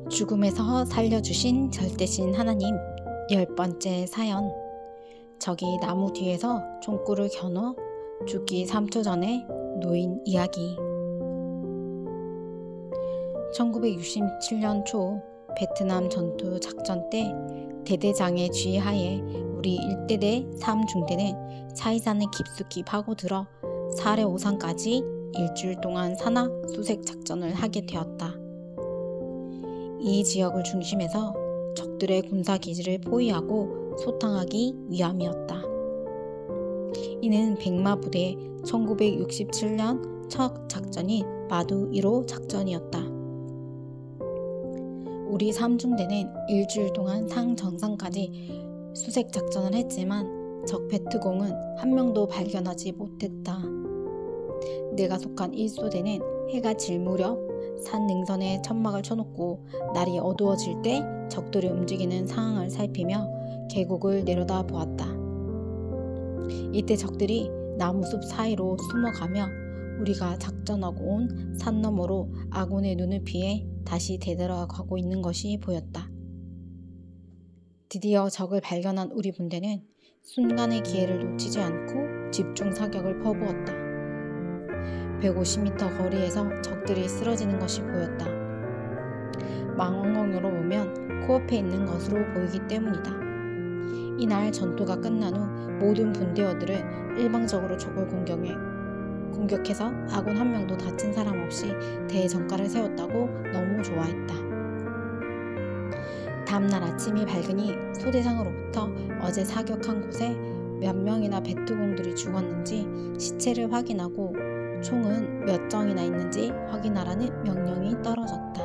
죽음에서 살려주신 절대신 하나님. 10번째 사연. 저기 나무 뒤에서 총구를 겨누어 죽기 3초 전에 놓인 이야기. 1967년 초 베트남 전투 작전 때 대대장의 지휘하에 우리 1대대 3중대는 차이산을 깊숙이 파고들어 사례 오산까지 일주일 동안 산악 수색 작전을 하게 되었다. 이 지역을 중심해서 적들의 군사기지를 포위하고 소탕하기 위함이었다. 이는 백마 부대의 1967년 첫 작전인 마두 1호 작전이었다. 우리 3중대는 일주일 동안 상정상까지 수색 작전을 했지만 적 베트공은 한 명도 발견하지 못했다. 내가 속한 1소대는 해가 질 무렵 산 능선에 천막을 쳐놓고 날이 어두워질 때 적들이 움직이는 상황을 살피며 계곡을 내려다 보았다. 이때 적들이 나무숲 사이로 숨어가며 우리가 작전하고 온 산 너머로 아군의 눈을 피해 다시 되돌아가고 있는 것이 보였다. 드디어 적을 발견한 우리 분대는 순간의 기회를 놓치지 않고 집중 사격을 퍼부었다. 150m 거리에서 적들이 쓰러지는 것이 보였다. 망원경으로 보면 코앞에 있는 것으로 보이기 때문이다. 이날 전투가 끝난 후 모든 분대원들은 일방적으로 적을 공격해서 아군 한 명도 다친 사람 없이 대전가를 세웠다고 너무 좋아했다. 다음날 아침이 밝으니 소대장으로부터 어제 사격한 곳에 몇 명이나 베트공들이 죽었는지 시체를 확인하고 총은 몇 정이나 있는지 확인하라는 명령이 떨어졌다.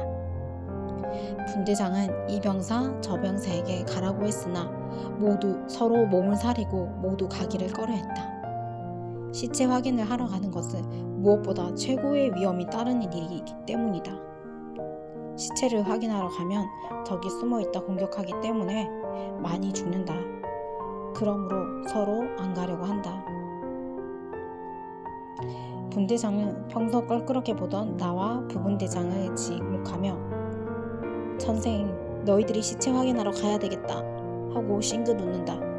분대장은 이 병사 저 병사에게 가라고 했으나 모두 서로 몸을 사리고 모두 가기를 꺼려했다. 시체 확인을 하러 가는 것은 무엇보다 최고의 위험이 따르는 일이기 때문이다. 시체를 확인하러 가면 적이 숨어있다 공격하기 때문에 많이 죽는다. 그러므로 서로 안 가려고 한다. 분대장은 평소 껄끄럽게 보던 나와 부분대장을 지목하며 선생, 너희들이 시체 확인하러 가야 되겠다 하고 싱긋 웃는다.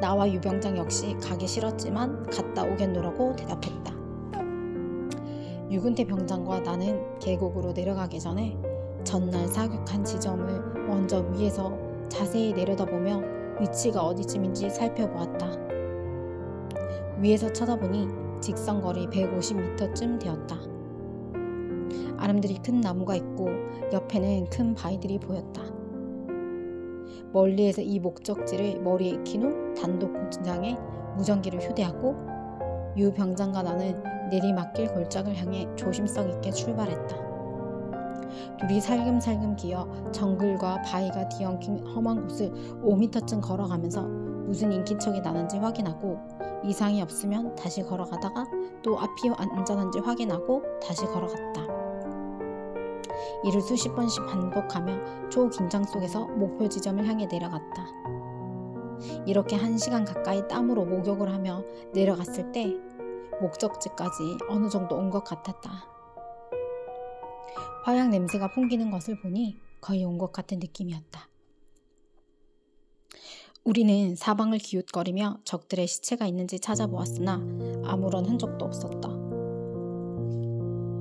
나와 유병장 역시 가기 싫었지만 갔다 오겠노라고 대답했다. 유근태 병장과 나는 계곡으로 내려가기 전에 전날 사격한 지점을 먼저 위에서 자세히 내려다보며 위치가 어디쯤인지 살펴보았다. 위에서 쳐다보니 직선거리 150m쯤 되었다. 아름드리 큰 나무가 있고 옆에는 큰 바위들이 보였다. 멀리에서 이 목적지를 머리에 익힌 후 단독 공장에 무전기를 휴대하고 유 병장과 나는 내리막길 골짜기를 향해 조심성 있게 출발했다. 둘이 살금살금 기어 정글과 바위가 뒤엉킨 험한 곳을 5m쯤 걸어가면서 무슨 인기척이 나는지 확인하고 이상이 없으면 다시 걸어가다가 또 앞이 안전한지 확인하고 다시 걸어갔다. 이를 수십 번씩 반복하며 초긴장 속에서 목표 지점을 향해 내려갔다. 이렇게 1시간 가까이 땀으로 목욕을 하며 내려갔을 때 목적지까지 어느 정도 온 것 같았다. 화약 냄새가 풍기는 것을 보니 거의 온 것 같은 느낌이었다. 우리는 사방을 기웃거리며 적들의 시체가 있는지 찾아보았으나 아무런 흔적도 없었다.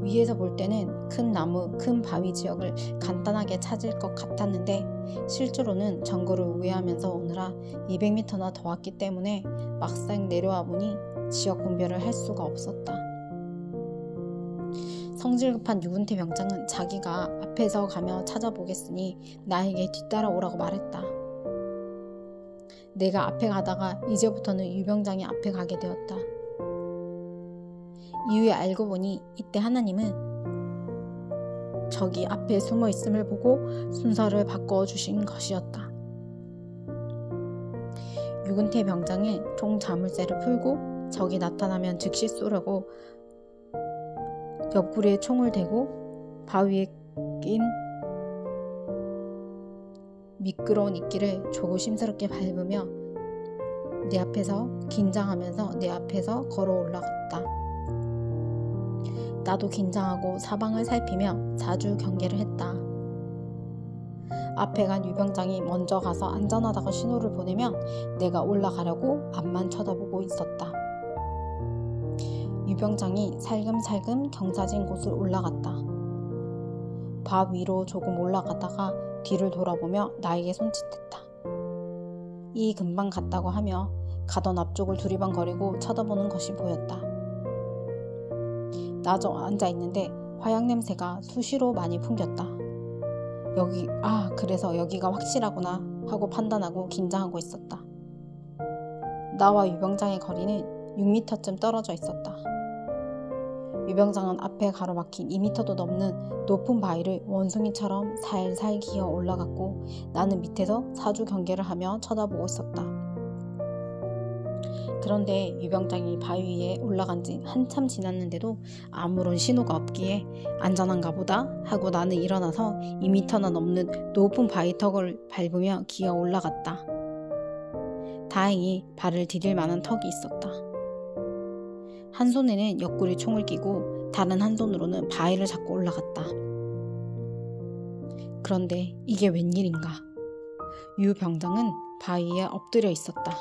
위에서 볼 때는 큰 나무, 큰 바위 지역을 간단하게 찾을 것 같았는데 실제로는 정글을 우회하면서 오느라 200m나 더 왔기 때문에 막상 내려와 보니 지역 분별을 할 수가 없었다. 성질급한 유근태 병장은 자기가 앞에서 가며 찾아보겠으니 나에게 뒤따라오라고 말했다. 내가 앞에 가다가 이제부터는 유병장이 앞에 가게 되었다. 이후에 알고 보니 이때 하나님은 적이 앞에 숨어 있음을 보고 순서를 바꿔주신 것이었다. 유근태 병장은 총 자물쇠를 풀고 적이 나타나면 즉시 쏘려고 옆구리에 총을 대고 바위에 낀 미끄러운 이끼를 조심스럽게 밟으며 내 앞에서 긴장하면서 내 앞에서 걸어 올라갔다. 나도 긴장하고 사방을 살피며 자주 경계를 했다. 앞에 간 유병장이 먼저 가서 안전하다고 신호를 보내면 내가 올라가려고 앞만 쳐다보고 있었다. 유병장이 살금살금 경사진 곳을 올라갔다. 밥 위로 조금 올라가다가 뒤를 돌아보며 나에게 손짓했다. 이 금방 갔다고 하며 가던 앞쪽을 두리번거리고 쳐다보는 것이 보였다. 나 저 앉아있는데 화약 냄새가 수시로 많이 풍겼다. 그래서 여기가 확실하구나 하고 판단하고 긴장하고 있었다. 나와 유병장의 거리는 6m쯤 떨어져 있었다. 유병장은 앞에 가로막힌 2m도 넘는 높은 바위를 원숭이처럼 살살 기어 올라갔고 나는 밑에서 사주 경계를 하며 쳐다보고 있었다. 그런데 유병장이 바위 위에 올라간 지 한참 지났는데도 아무런 신호가 없기에 안전한가 보다 하고 나는 일어나서 2m나 넘는 높은 바위 턱을 밟으며 기어 올라갔다. 다행히 발을 디딜 만한 턱이 있었다. 한 손에는 옆구리 총을 끼고 다른 한 손으로는 바위를 잡고 올라갔다. 그런데 이게 웬일인가? 유병장은 바위에 엎드려 있었다.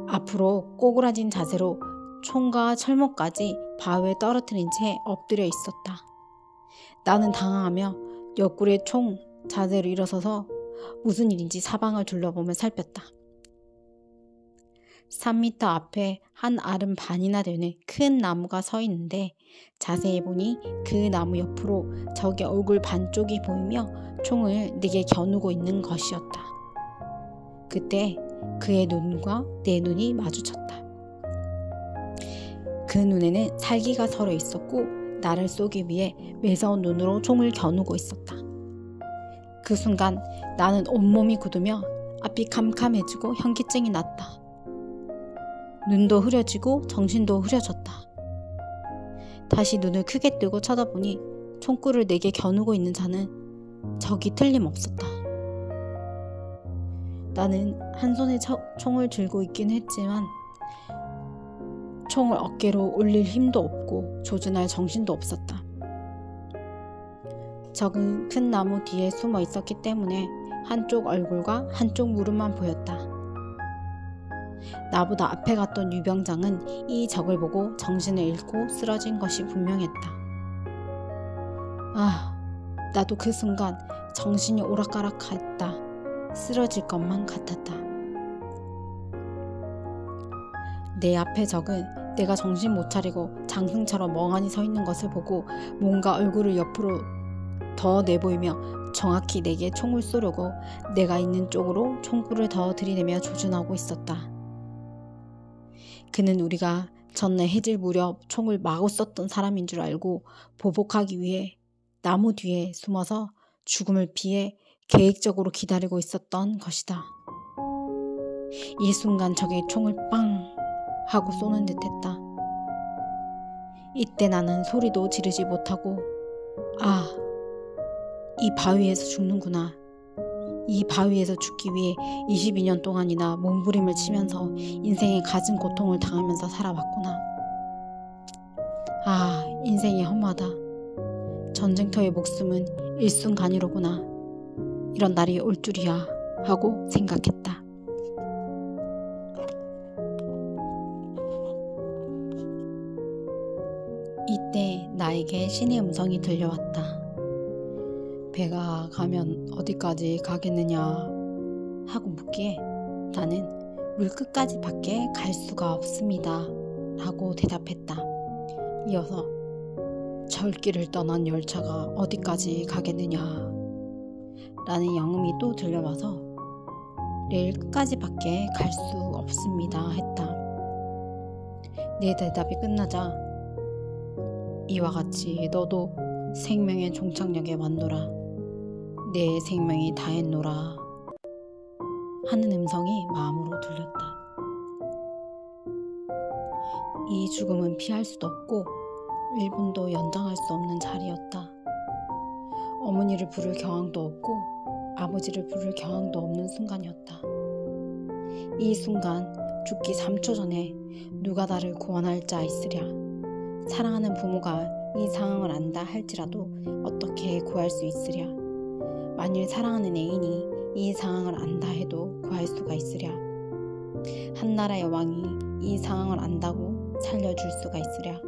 앞으로 꼬꾸라진 자세로 총과 철목까지 바위에 떨어뜨린 채 엎드려 있었다. 나는 당황하며 옆구리에 총 자세로 일어서서 무슨 일인지 사방을 둘러보며 살폈다. 3m 앞에 한 아름 반이나 되는 큰 나무가 서 있는데 자세히 보니 그 나무 옆으로 적의 얼굴 반쪽이 보이며 총을 내게 겨누고 있는 것이었다. 그때 그의 눈과 내 눈이 마주쳤다. 그 눈에는 살기가 서려 있었고 나를 쏘기 위해 매서운 눈으로 총을 겨누고 있었다. 그 순간 나는 온몸이 굳으며 앞이 캄캄해지고 현기증이 났다. 눈도 흐려지고 정신도 흐려졌다. 다시 눈을 크게 뜨고 쳐다보니 총구를 내게 겨누고 있는 자는 적이 틀림없었다. 나는 한 손에 총을 들고 있긴 했지만 총을 어깨로 올릴 힘도 없고 조준할 정신도 없었다. 적은 큰 나무 뒤에 숨어 있었기 때문에 한쪽 얼굴과 한쪽 무릎만 보였다. 나보다 앞에 갔던 유병장은 이 적을 보고 정신을 잃고 쓰러진 것이 분명했다. 나도 그 순간 정신이 오락가락했다. 쓰러질 것만 같았다. 내 앞에 적은 내가 정신 못 차리고 장승처럼 멍하니 서 있는 것을 보고 뭔가 얼굴을 옆으로 더 내보이며 정확히 내게 총을 쏘려고 내가 있는 쪽으로 총구를 더 들이대며 조준하고 있었다. 그는 우리가 전날 해질 무렵 총을 마구 쐈던 사람인 줄 알고 보복하기 위해 나무 뒤에 숨어서 죽음을 피해 계획적으로 기다리고 있었던 것이다. 이 순간 적의 총을 빵 하고 쏘는 듯했다. 이때 나는 소리도 지르지 못하고 이 바위에서 죽는구나. 이 바위에서 죽기 위해 22년 동안이나 몸부림을 치면서 인생의 갖은 고통을 당하면서 살아왔구나. 인생이 험하다. 전쟁터의 목숨은 일순간이로구나. 이런 날이 올 줄이야 하고 생각했다. 이때 나에게 신의 음성이 들려왔다. 배가 가면 어디까지 가겠느냐 하고 묻기에 나는 물 끝까지 밖에 갈 수가 없습니다 라고 대답했다. 이어서 절길을 떠난 열차가 어디까지 가겠느냐 라는 영음이 또 들려와서 레일 끝까지 밖에 갈 수 없습니다 했다. 내 대답이 끝나자 이와 같이 너도 생명의 종착역에 왔노라. 내 생명이 다했노라 하는 음성이 마음으로 들렸다. 이 죽음은 피할 수도 없고 1분도 연장할 수 없는 자리였다. 어머니를 부를 겨왕도 없고 아버지를 부를 겨왕도 없는 순간이었다. 이 순간 죽기 3초 전에 누가 나를 구원할 자 있으랴. 사랑하는 부모가 이 상황을 안다 할지라도 어떻게 구할 수 있으랴. 만일 사랑하는 애인이 이 상황을 안다 해도 구할 수가 있으랴. 한나라의 왕이 이 상황을 안다고 살려줄 수가 있으랴.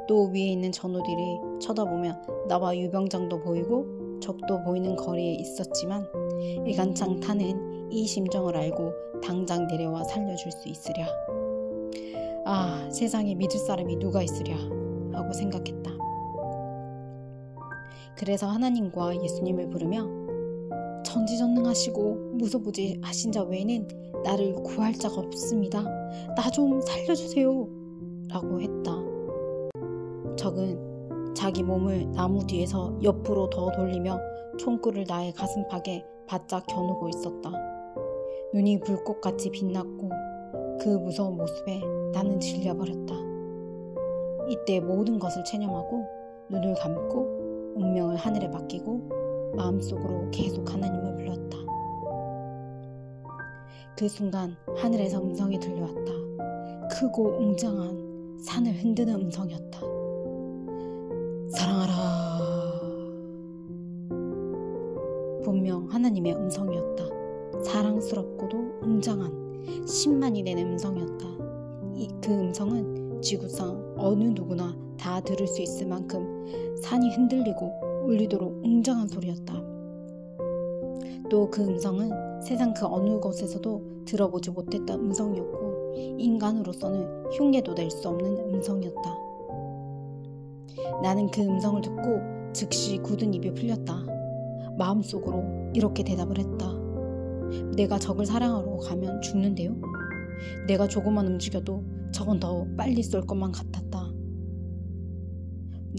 또 위에 있는 전우들이 쳐다보면 나와 유병장도 보이고 적도 보이는 거리에 있었지만 애간창 타는 이 심정을 알고 당장 내려와 살려줄 수 있으랴. 아, 세상에 믿을 사람이 누가 있으랴 하고 생각했다. 그래서 하나님과 예수님을 부르며 전지전능하시고 무소부지 하신 자 외에는 나를 구할 자가 없습니다. 나 좀 살려주세요 라고 했다. 적은 자기 몸을 나무 뒤에서 옆으로 더 돌리며 총구를 나의 가슴팍에 바짝 겨누고 있었다. 눈이 불꽃같이 빛났고 그 무서운 모습에 나는 질려버렸다. 이때 모든 것을 체념하고 눈을 감고 운명을 하늘에 맡기고 마음속으로 계속 하나님을 불렀다. 그 순간 하늘에서 음성이 들려왔다. 크고 웅장한 산을 흔드는 음성이었다. 사랑하라. 분명 하나님의 음성이었다. 사랑스럽고도 웅장한 신만이 되는 음성이었다. 그 음성은 지구상 어느 누구나 다 들을 수 있을 만큼 산이 흔들리고 울리도록 웅장한 소리였다. 또 그 음성은 세상 그 어느 곳에서도 들어보지 못했던 음성이었고 인간으로서는 흉내도 낼 수 없는 음성이었다. 나는 그 음성을 듣고 즉시 굳은 입이 풀렸다. 마음속으로 이렇게 대답을 했다. 내가 적을 사랑하러 가면 죽는데요? 내가 조금만 움직여도 적은 더 빨리 쏠 것만 같았다.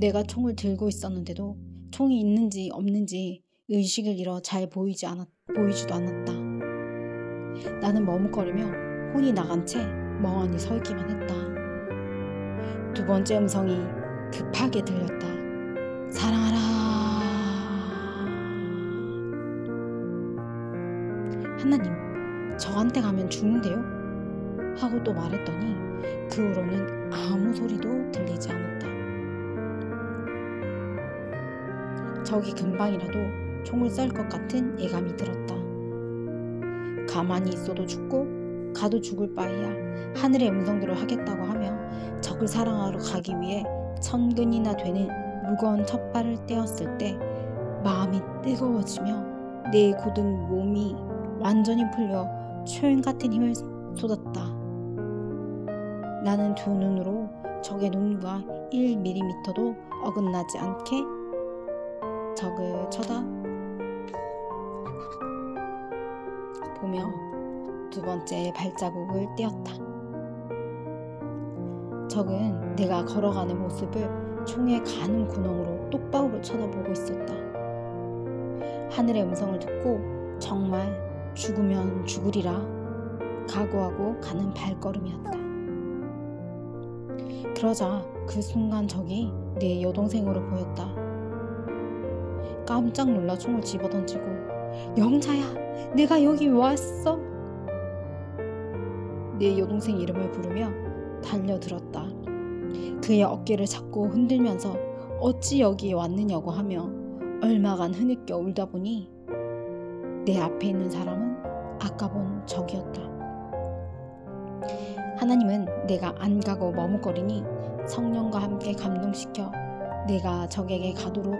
내가 총을 들고 있었는데도 총이 있는지 없는지 의식을 잃어 잘 보이지도 않았다. 나는 머뭇거리며 혼이 나간 채 멍하니 서 있기만 했다. 두 번째 음성이 급하게 들렸다. 사랑하라. 하나님, 저한테 가면 죽는데요? 하고 또 말했더니 그 후로는 아무 소리도 들리지 않았다. 적이 금방이라도 총을 쏠 것 같은 예감이 들었다. 가만히 있어도 죽고 가도 죽을 바에야 하늘의 음성대로 하겠다고 하며 적을 사랑하러 가기 위해 천근이나 되는 무거운 첫 발을 떼었을 때 마음이 뜨거워지며 내 굳은 몸이 완전히 풀려 초연 같은 힘을 쏟았다. 나는 두 눈으로 적의 눈과 1mm도 어긋나지 않게 적을 쳐다보며 두 번째 발자국을 떼었다. 적은 내가 걸어가는 모습을 총에 가는 구멍으로 똑바로 쳐다보고 있었다. 하늘의 음성을 듣고 정말 죽으면 죽으리라 각오하고 가는 발걸음이었다. 그러자 그 순간 적이 내 여동생으로 보였다. 깜짝 놀라 총을 집어던지고 영자야, 내가 여기 왜 왔어? 내 여동생 이름을 부르며 달려들었다. 그의 어깨를 잡고 흔들면서 어찌 여기에 왔느냐고 하며 얼마간 흐느껴 울다 보니 내 앞에 있는 사람은 아까 본 적이었다. 하나님은 내가 안 가고 머뭇거리니 성령과 함께 감동시켜 내가 적에게 가도록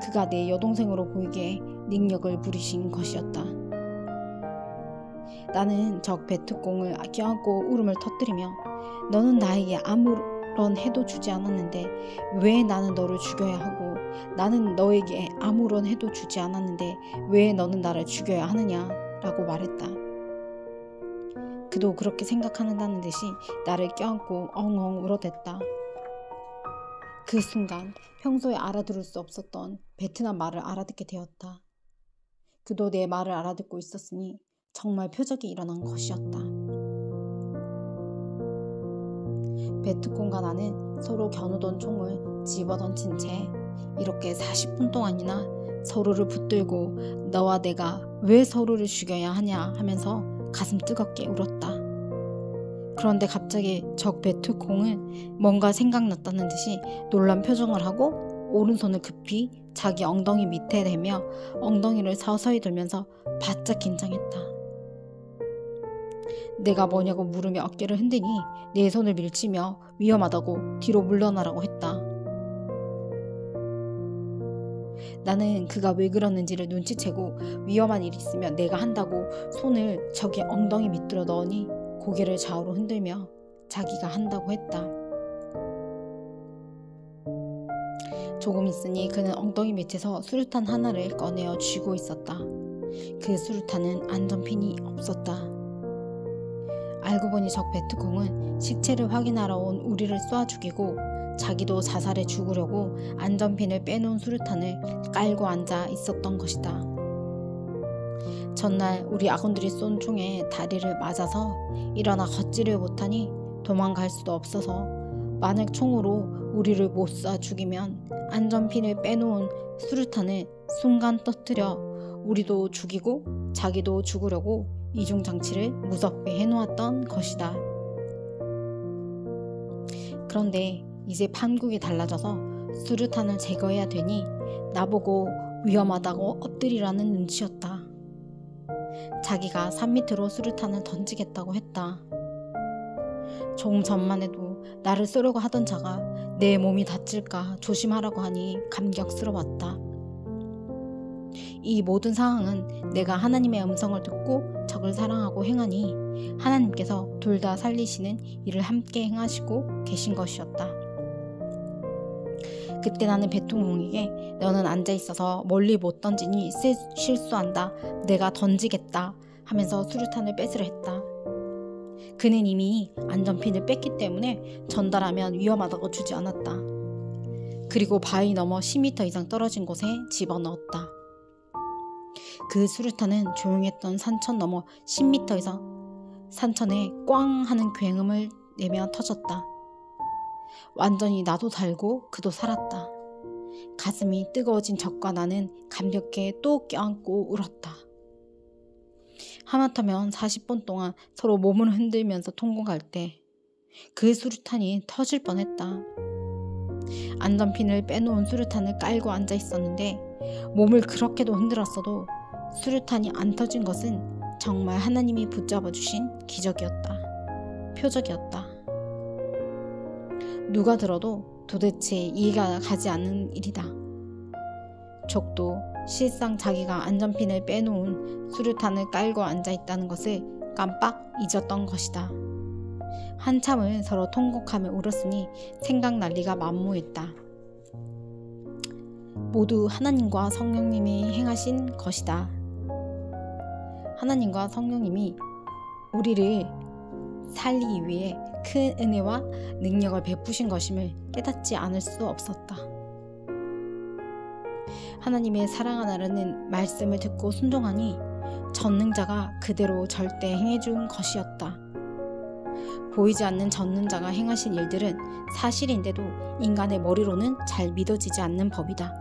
그가 내 여동생으로 보이게 능력을 부리신 것이었다. 나는 적 베트공을 껴안고 울음을 터뜨리며 너는 나에게 아무런 해도 주지 않았는데 왜 나는 너를 죽여야 하고 나는 너에게 아무런 해도 주지 않았는데 왜 너는 나를 죽여야 하느냐라고 말했다. 그도 그렇게 생각한다는 듯이 나를 껴안고 엉엉 울어댔다. 그 순간 평소에 알아들을 수 없었던 베트남 말을 알아듣게 되었다. 그도 내 말을 알아듣고 있었으니 정말 표적이 일어난 것이었다. 베트콩과 나는 서로 겨누던 총을 집어던진 채 이렇게 40분 동안이나 서로를 붙들고 너와 내가 왜 서로를 죽여야 하냐 하면서 가슴 뜨겁게 울었다. 그런데 갑자기 적 베트콩은 뭔가 생각났다는 듯이 놀란 표정을 하고 오른손을 급히 자기 엉덩이 밑에 대며 엉덩이를 서서히 들면서 바짝 긴장했다. 내가 뭐냐고 물으며 어깨를 흔드니 내 손을 밀치며 위험하다고 뒤로 물러나라고 했다. 나는 그가 왜 그러는지를 눈치채고 위험한 일이 있으면 내가 한다고 손을 저기 엉덩이 밑으로 넣으니 고개를 좌우로 흔들며 자기가 한다고 했다. 조금 있으니 그는 엉덩이 밑에서 수류탄 하나를 꺼내어 쥐고 있었다. 그 수류탄은 안전핀이 없었다. 알고 보니 적 베트콩은 식체를 확인하러 온 우리를 쏴 죽이고 자기도 자살해 죽으려고 안전핀을 빼놓은 수류탄을 깔고 앉아 있었던 것이다. 전날 우리 아군들이 쏜 총에 다리를 맞아서 일어나 걷지를 못하니 도망갈 수도 없어서 만약 총으로 우리를 못 쏴 죽이면 안전핀을 빼놓은 수류탄을 순간 터뜨려 우리도 죽이고 자기도 죽으려고 이중장치를 무섭게 해놓았던 것이다. 그런데 이제 판국이 달라져서 수류탄을 제거해야 되니 나보고 위험하다고 엎드리라는 눈치였다. 자기가 산 밑으로 수류탄을 던지겠다고 했다. 조금 전만 해도 나를 쏘려고 하던 자가 내 몸이 다칠까 조심하라고 하니 감격스러웠다. 이 모든 상황은 내가 하나님의 음성을 듣고 적을 사랑하고 행하니 하나님께서 둘 다 살리시는 일을 함께 행하시고 계신 것이었다. 그때 나는 베트콩에게 너는 앉아있어서 멀리 못 던지니 실수한다. 내가 던지겠다 하면서 수류탄을 뺏으려 했다. 그는 이미 안전핀을 뺐기 때문에 전달하면 위험하다고 주지 않았다. 그리고 바위 너머 10m 이상 떨어진 곳에 집어넣었다. 그 수류탄은 조용했던 산천 너머 10m 이상 산천에 꽝 하는 굉음을 내며 터졌다. 완전히 나도 살고 그도 살았다. 가슴이 뜨거워진 적과 나는 감격해 또 껴안고 울었다. 하마터면 40분 동안 서로 몸을 흔들면서 통곡할 때 그 수류탄이 터질 뻔했다. 안전핀을 빼놓은 수류탄을 깔고 앉아 있었는데 몸을 그렇게도 흔들었어도 수류탄이 안 터진 것은 정말 하나님이 붙잡아 주신 기적이었다. 표적이었다. 누가 들어도 도대체 이해가 가지 않는 일이다. 적도 실상 자기가 안전핀을 빼놓은 수류탄을 깔고 앉아있다는 것을 깜빡 잊었던 것이다. 한참을 서로 통곡하며 울었으니 생각난리가 만무했다. 모두 하나님과 성령님이 행하신 것이다. 하나님과 성령님이 우리를 살리기 위해 큰 은혜와 능력을 베푸신 것임을 깨닫지 않을 수 없었다. 하나님의 사랑하라는 말씀을 듣고 순종하니 전능자가 그대로 절대 행해준 것이었다. 보이지 않는 전능자가 행하신 일들은 사실인데도 인간의 머리로는 잘 믿어지지 않는 법이다.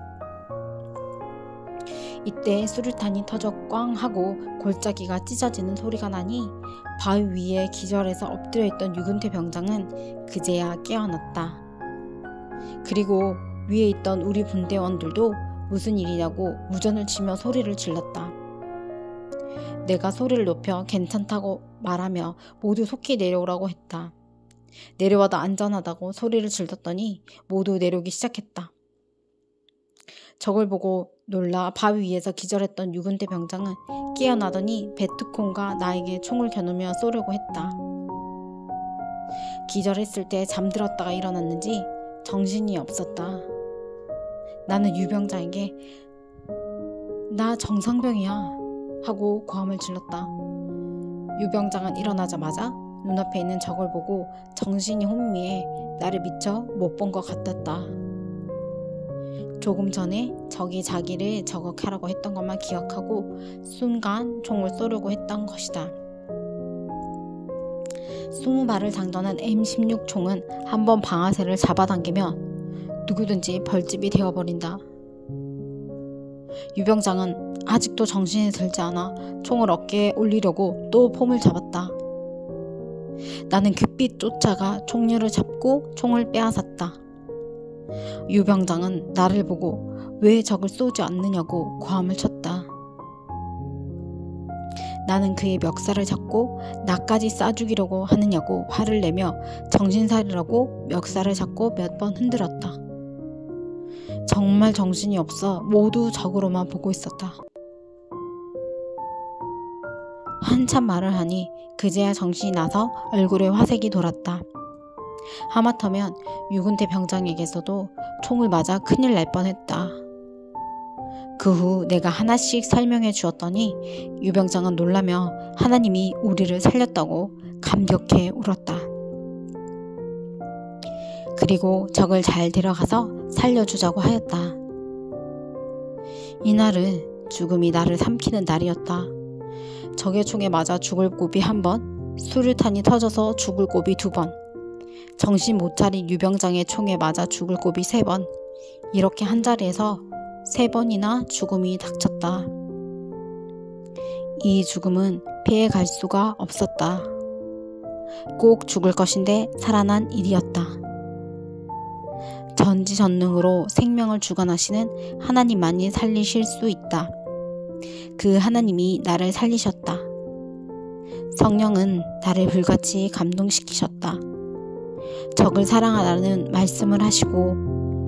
이때 수류탄이 터져 꽝 하고 골짜기가 찢어지는 소리가 나니 바위 위에 기절해서 엎드려 있던 유근태 병장은 그제야 깨어났다. 그리고 위에 있던 우리 분대원들도 무슨 일이냐고 무전을 치며 소리를 질렀다. 내가 소리를 높여 괜찮다고 말하며 모두 속히 내려오라고 했다. 내려와도 안전하다고 소리를 질렀더니 모두 내려오기 시작했다. 적을 보고 놀라 바위 위에서 기절했던 유근대 병장은 깨어나더니 베트콩과 나에게 총을 겨누며 쏘려고 했다. 기절했을 때 잠들었다가 일어났는지 정신이 없었다. 나는 유병장에게 나 정상병이야 하고 고함을 질렀다. 유병장은 일어나자마자 눈앞에 있는 적을 보고 정신이 혼미해 나를 미처 못 본 것 같았다. 조금 전에 적이 자기를 저격하라고 했던 것만 기억하고 순간 총을 쏘려고 했던 것이다. 20발을 장전한 M16 총은 한번 방아쇠를 잡아당기면 누구든지 벌집이 되어버린다. 유병장은 아직도 정신이 들지 않아 총을 어깨에 올리려고 또 폼을 잡았다. 나는 급히 쫓아가 총류를 잡고 총을 빼앗았다. 유병장은 나를 보고 왜 적을 쏘지 않느냐고 고함을 쳤다. 나는 그의 멱살을 잡고 나까지 쏴 죽이려고 하느냐고 화를 내며 정신 차리라고 멱살을 잡고 몇 번 흔들었다. 정말 정신이 없어 모두 적으로만 보고 있었다. 한참 말을 하니 그제야 정신이 나서 얼굴에 화색이 돌았다. 하마터면 유군태 병장에게서도 총을 맞아 큰일 날 뻔했다. 그 후 내가 하나씩 설명해 주었더니 유병장은 놀라며 하나님이 우리를 살렸다고 감격해 울었다. 그리고 적을 잘 데려가서 살려주자고 하였다. 이날은 죽음이 나를 삼키는 날이었다. 적의 총에 맞아 죽을 고비 1번, 수류탄이 터져서 죽을 고비 2번, 정신 못 차린 유병장의 총에 맞아 죽을 고비 3번, 이렇게 한자리에서 3번이나 죽음이 닥쳤다. 이 죽음은 피해갈 수가 없었다. 꼭 죽을 것인데 살아난 일이었다. 전지전능으로 생명을 주관하시는 하나님만이 살리실 수 있다. 그 하나님이 나를 살리셨다. 성령은 나를 불같이 감동시키셨다. 적을 사랑하라는 말씀을 하시고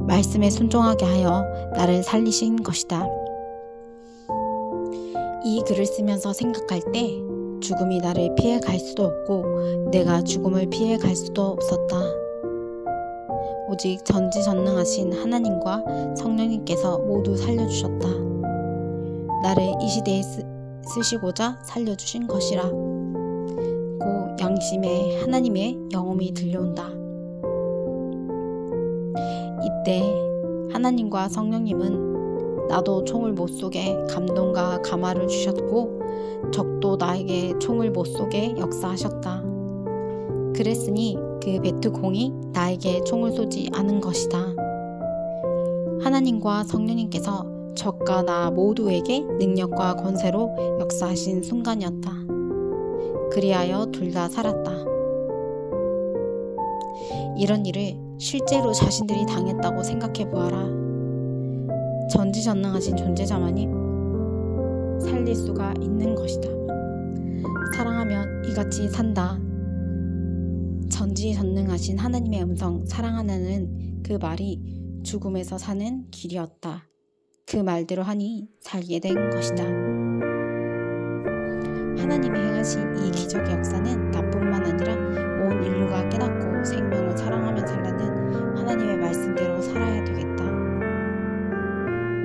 말씀에 순종하게 하여 나를 살리신 것이다. 이 글을 쓰면서 생각할 때 죽음이 나를 피해 갈 수도 없고 내가 죽음을 피해 갈 수도 없었다. 오직 전지전능하신 하나님과 성령님께서 모두 살려주셨다. 나를 이 시대에 쓰시고자 살려주신 것이라. 고 양심에 하나님의 영음이 들려온다. 이때 하나님과 성령님은 나도 총을 못 쏘게 감동과 감화를 주셨고 적도 나에게 총을 못 쏘게 역사하셨다. 그랬으니 그 베트공이 나에게 총을 쏘지 않은 것이다. 하나님과 성령님께서 적과 나 모두에게 능력과 권세로 역사하신 순간이었다. 그리하여 둘 다 살았다. 이런 일을 실제로 자신들이 당했다고 생각해 보아라. 전지전능하신 존재자만이 살릴 수가 있는 것이다. 사랑하면 이같이 산다. 전지전능하신 하나님의 음성 사랑하는 그 말이 죽음에서 사는 길이었다. 그 말대로 하니 살게 된 것이다. 하나님이 행하신 이 기적의 역사는 나뿐만 아니라 온 인류가 깨닫고 생명을 사랑하며 살라는 하나님의 말씀대로 살아야 되겠다.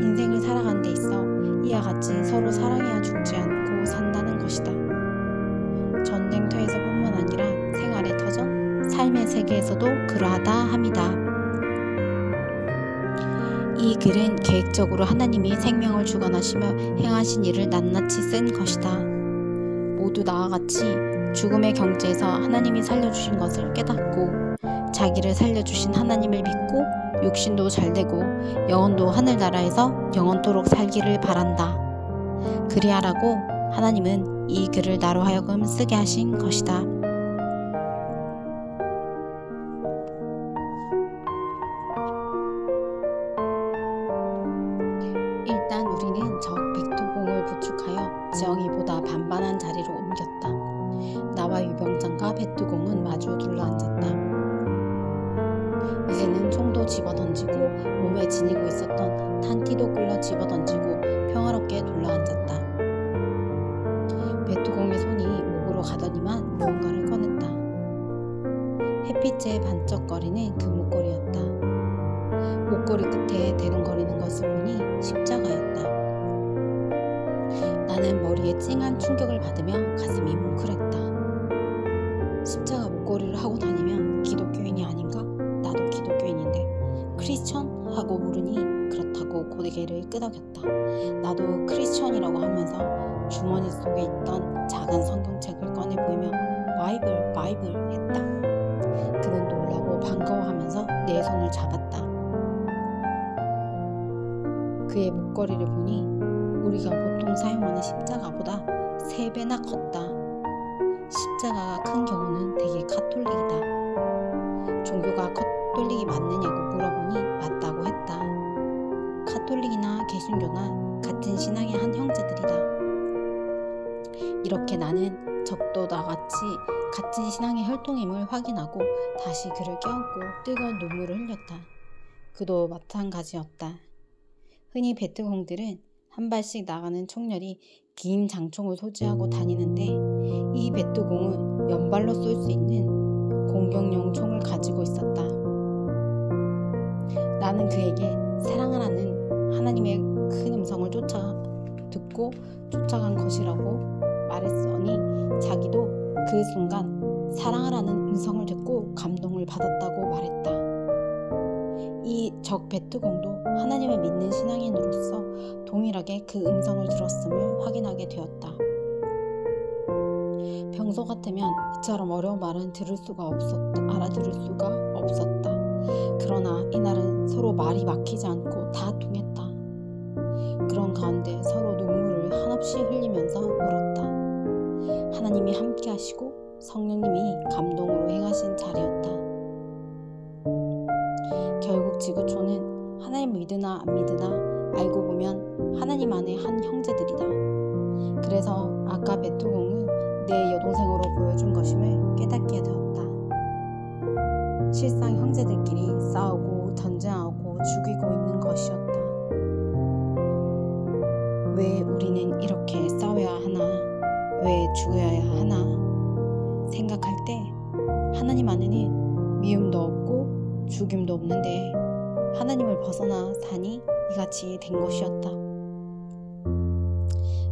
인생을 살아가는 데 있어 이와 같이 서로 사랑해야 죽지 않고 산다는 것이다. 전쟁터에서뿐만 아니라 생활의 터전, 삶의 세계에서도 그러하다 함이다. 이 글은 계획적으로 하나님이 생명을 주관하시며 행하신 일을 낱낱이 쓴 것이다. 모두 나와 같이 죽음의 경지에서 하나님이 살려주신 것을 깨닫고 자기를 살려주신 하나님을 믿고 육신도 잘되고 영혼도 하늘나라에서 영원토록 살기를 바란다. 그리하라고 하나님은 이 글을 나로 하여금 쓰게 하신 것이다. 일단 우리는 적 백두공을 부축하여 지영이보다 반반한 자리로 옮겼다. 나와 유병장과 백두공은 마주 둘러앉았다. 이제는 총도 집어던지고 몸에 지니고 있었던 탄티도 끌려 집어던지고 평화롭게 둘러앉았다. 백두공의 손이 목으로 가더니만 무언가를 꺼냈다. 햇빛에 반짝거리는 그 목걸이였다. 목걸이 끝에 대롱거리는 것을 보니 십자가였다. 나는 머리에 찡한 충격을 받으며 가슴이 뭉클했다. 십자가 목걸이를 하고 다니면 기독교인이 아닌가? 나도 기독교인인데 크리스천? 하고 물으니 그렇다고 고개를 끄덕였다. 나도 크리스천이라고 하면서 주머니 속에 있던 작은 성경책을 꺼내 보이며 바이블 했다. 그는 놀라고 반가워하면서 내 손을 잡았다. 그의 목걸이를 보니 우리가 보통 사용하는 십자가보다 3배나 컸다. 십자가가 큰 경우는 대개 카톨릭이다. 종교가 카톨릭이 맞느냐고 물어보니 맞다고 했다. 카톨릭이나 개신교나 같은 신앙의 한 형제들이다. 이렇게 나는 적도 나같이 같은 신앙의 혈통임을 확인하고 다시 그를 껴안고 뜨거운 눈물을 흘렸다. 그도 마찬가지였다. 흔히 베트공들은 한 발씩 나가는 총열이 긴 장총을 소지하고 다니는데 이 베트공은 연발로 쏠 수 있는 공격용 총을 가지고 있었다. 나는 그에게 사랑하라는 하나님의 큰 음성을 듣고 쫓아간 것이라고 말했으니 자기도 그 순간 사랑하라는 음성을 듣고 감동을 받았다고 말했다. 이 적 베트공도 하나님을 믿는 신앙인으로서 동일하게 그 음성을 들었음을 확인하게 되었다. 평소 같으면 이처럼 어려운 말은 알아들을 수가 없었다. 그러나 이날은 서로 말이 막히지 않고 다 통했다. 그런 가운데 서로 눈물을 한없이 흘리면서 울었다. 하나님이 함께 하시고 성령님이 감동으로 행하신 자리였다. 결국 지구촌은 하나님 믿으나 안 믿으나 알고 보면 하나님 안에 한 형제들이다. 그래서 아까 베트공은 내 여동생으로 보여준 것임을 깨닫게 되었다. 실상 형제들끼리 싸우고 전쟁하고 죽이고 있는 것이었다. 왜 우리는 이렇게 싸워야 하나? 왜 죽어야 하나? 생각할 때 하나님 안에는 미움도 없고 죽임도 없는데 하나님을 벗어나 사니 이같이 된 것이었다.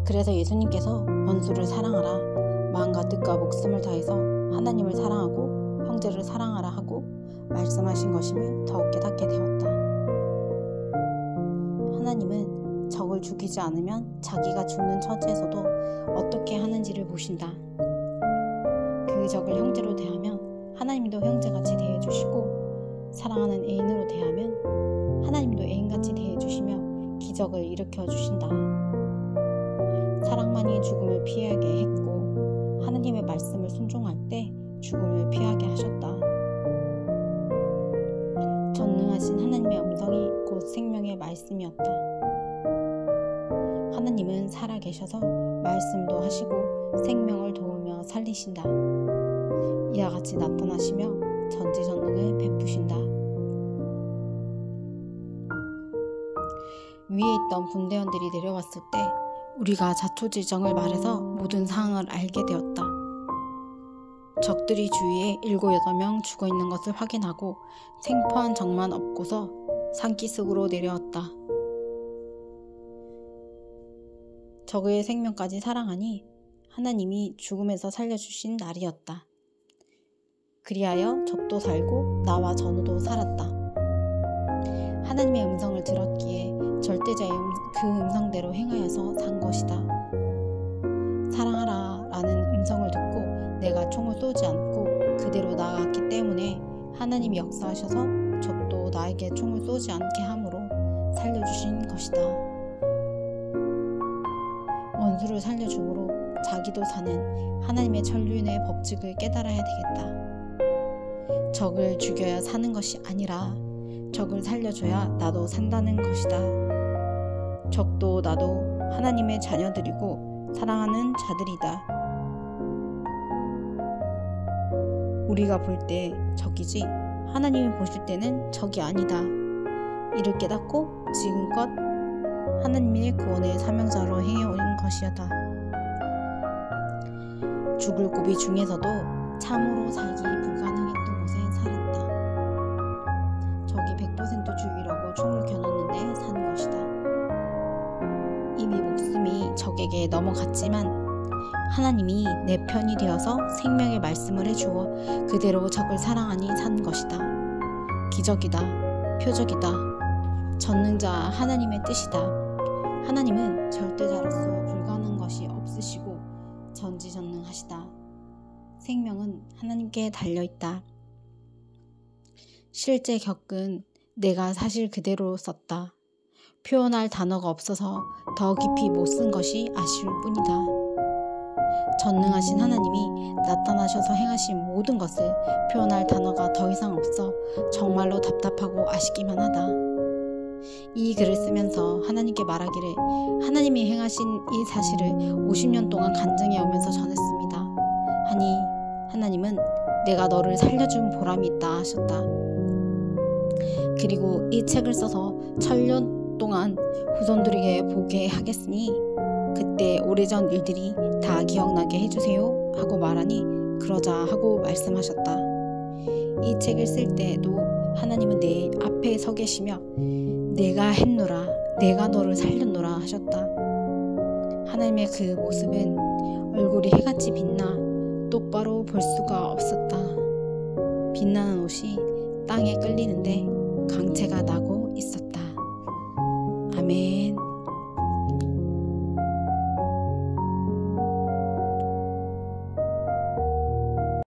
그래서 예수님께서 원수를 사랑하라, 마음과 뜻과 목숨을 다해서 하나님을 사랑하고 형제를 사랑하라 하고 말씀하신 것임을 더욱 깨닫게 되었다. 하나님은 적을 죽이지 않으면 자기가 죽는 처지에서도 어떻게 하는지를 보신다. 그 적을 형제로 대하면 하나님도 형제같이 대해주시고 사랑하는 애인으로 대하면 하나님도 애인같이 대해주시며 기적을 일으켜주신다. 사랑만이 죽음을 피하게 했고 하나님의 말씀을 순종할 때 죽음을 피하게 하셨다. 전능하신 하나님의 음성이 곧 생명의 말씀이었다. 하나님은 살아계셔서 말씀도 하시고 생명을 도우며 살리신다. 이와 같이 나타나시며 전지전능을 베푸신다. 위에 있던 분대원들이 내려왔을 때 우리가 자초지정을 말해서 모든 상황을 알게 되었다. 적들이 주위에 7, 8명 죽어있는 것을 확인하고 생포한 적만 없고서 산기슭으로 내려왔다. 적의 생명까지 사랑하니 하나님이 죽음에서 살려주신 날이었다. 그리하여 적도 살고 나와 전우도 살았다. 하나님의 음성을 들었기에 절대자의 그 음성대로 행하여서 산 것이다. 사랑하라 라는 음성을 듣고 내가 총을 쏘지 않고 그대로 나아갔기 때문에 하나님이 역사하셔서 적도 나에게 총을 쏘지 않게 함으로 살려주신 것이다. 원수를 살려줌으로 자기도 사는 하나님의 천륜의 법칙을 깨달아야 되겠다. 적을 죽여야 사는 것이 아니라 적을 살려줘야 나도 산다는 것이다. 적도 나도 하나님의 자녀들이고 사랑하는 자들이다. 우리가 볼 때 적이지 하나님이 보실 때는 적이 아니다. 이를 깨닫고 지금껏 하나님의 구원의 사명자로 행해온 것이었다. 죽을 고비 중에서도 참으로 살기 불가능했던 곳에 살았다. 적이 100% 죽이려고 총을 겨눴는데 산 것이다. 이미 목숨이 적에게 넘어갔지만 하나님이 내 편이 되어서 생명의 말씀을 해주어 그대로 적을 사랑하니 산 것이다. 기적이다. 표적이다. 전능자 하나님의 뜻이다. 하나님은 절대자로서 불가능한 것이 없으시고 전지전능하시다. 생명은 하나님께 달려있다. 실제 겪은 내가 사실 그대로 썼다. 표현할 단어가 없어서 더 깊이 못 쓴 것이 아쉬울 뿐이다. 전능하신 하나님이 나타나셔서 행하신 모든 것을 표현할 단어가 더 이상 없어 정말로 답답하고 아쉽기만 하다. 이 글을 쓰면서 하나님께 말하기를 하나님이 행하신 이 사실을 50년 동안 간증해 오면서 전했습니다. 하니 하나님은 내가 너를 살려준 보람이 있다 하셨다. 그리고 이 책을 써서 1000년 동안 후손들에게 보게 하겠으니 그때 오래전 일들이 다 기억나게 해주세요 하고 말하니 그러자 하고 말씀하셨다. 이 책을 쓸 때에도 하나님은 내 앞에 서 계시며 내가 했노라 내가 너를 살렸노라 하셨다. 하나님의 그 모습은 얼굴이 해같이 빛나 똑바로 볼 수가 없었다. 빛나는 옷이 땅에 끌리는데 강체가 나고 있었다. 아멘.